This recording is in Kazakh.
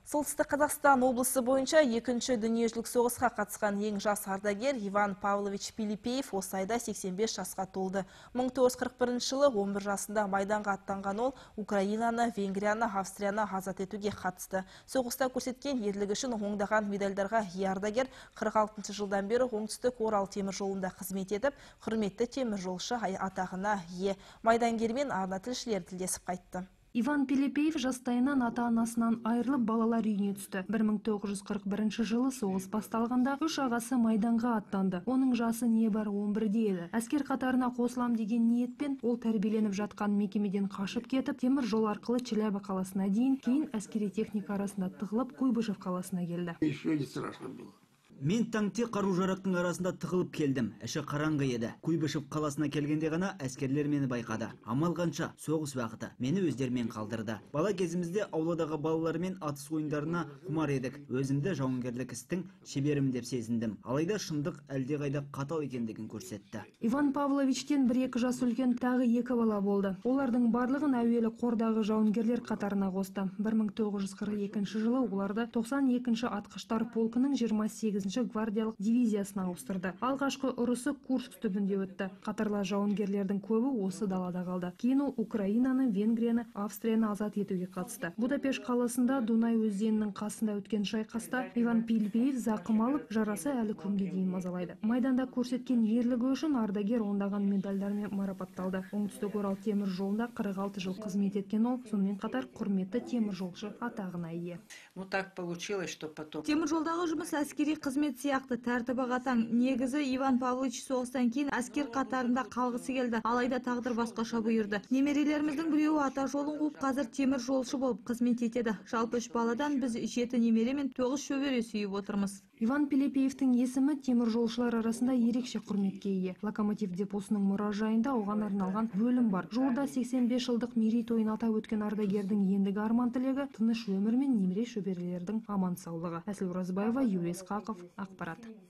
Солтүстік Қазақстан облысы бойынша екінші дүниежүзілік соғысқа қатысқан ең жас ардагер Иван Павлович Пилипеев осы айда 85 жасқа толды. 1941 жылы 11 жасында майданға аттанған ол Украинаны, Венгрияны, Австрияны азат етуге қатысты. Соғыста көрсеткен ерлігі үшін оңдаған медальдарға ие ардагер 46 жылдан бері оңтүстік Орал темір жолында қызмет етіп, құрметті темір жолшы атағына ие. Майдангермен арна тілшілер тілдесіп қайтты. Иван Пилипеев жастайынан ата-анасынан айырылып балалар үйіне түсті. 1941 жылы соғыс басталғанда 3 ағасы майданға аттанды. Оның жасы небары 11-де еді. Әскер қатарына қосылам деген ниетпен ол тәрбиеленіп жатқан мекемеден қашып кетіп, темір жол арқылы Челябі қаласына дейін, кейін әскери техника арасында тығылып, Куйбышев қаласына келді. Еще не страшно было. Мен таңте қару-жарақтың арасында тығылып келдім. Іші қараңғы еді. Куйбышев қаласына келгенде ғана әскерлер мені байқады. Амал қанша соғыс уақыты мені өздерімен қалдырды. Бала кезімізде ауладағы балалармен атыс ойындарына құмар едік. Өзімді жауынгерлік істің шеберім деп сезіндім. Алайда шындық әлдеқайда қатал екендігін көрсетті. Иван Павловичтен 1-2 жас үлкен тағы 2 бала болды. Олардың барлығын әуелі қордағы жауынгерлер қатарына қосты. 1942 жылы оларды 92-ші атқыштар полкының 28 гвардиялық дивизиясына ауыстырды. Алғашқы ұрысы Курск түбінде өтті. Қатарлас жауынгерлердің көбі осы далада қалды. Кейін ол Украинаны, Венгрияны, Австрияны азат етуге қатысты. Будапешт қаласында Дунай өзенінің қасында өткен шайқаста Иван Пилипеев зақым алып, жарасы әлі күнге дейін мазалайды. Майданда көрсеткен ерлігі үшін ардагер ондаған медальдармен марапатталды. Оңтүстік Орал темір жолында 46 жыл қызмет еткен ол, сонымен қатар құрметті темір жолшы атағына ие. Так получилось, что потом. Темір жолдағы жұмыс әскери қызмет сияқты тәртібі қатаң. Негізі Иван Павлович соғыстан кейін әскер қатарында қалғысы келді. Алайда тағдыр басқаша бұйырды. Немерелеріміздің біреуі ата жолын қуып, қазір темір жолшы болып қызмет етеді. Жалпы 3 баладан біз 7 немере мен 9 шөбере сүйіп отырмыз. Иван Пилипеевтің есімі темір жолшылар арасында ерекше құрметке ие. Локомотив депосының мұражайында оған арналған бөлім бар. Жуырда 85 жылдық мерейтойын атап өткен ардагердің ендігі арман тілегі тыныш өмір мен немере шөберелердің аман саулығы. Әсіл Оразбаева, Юрий Исқақов, ақпарат.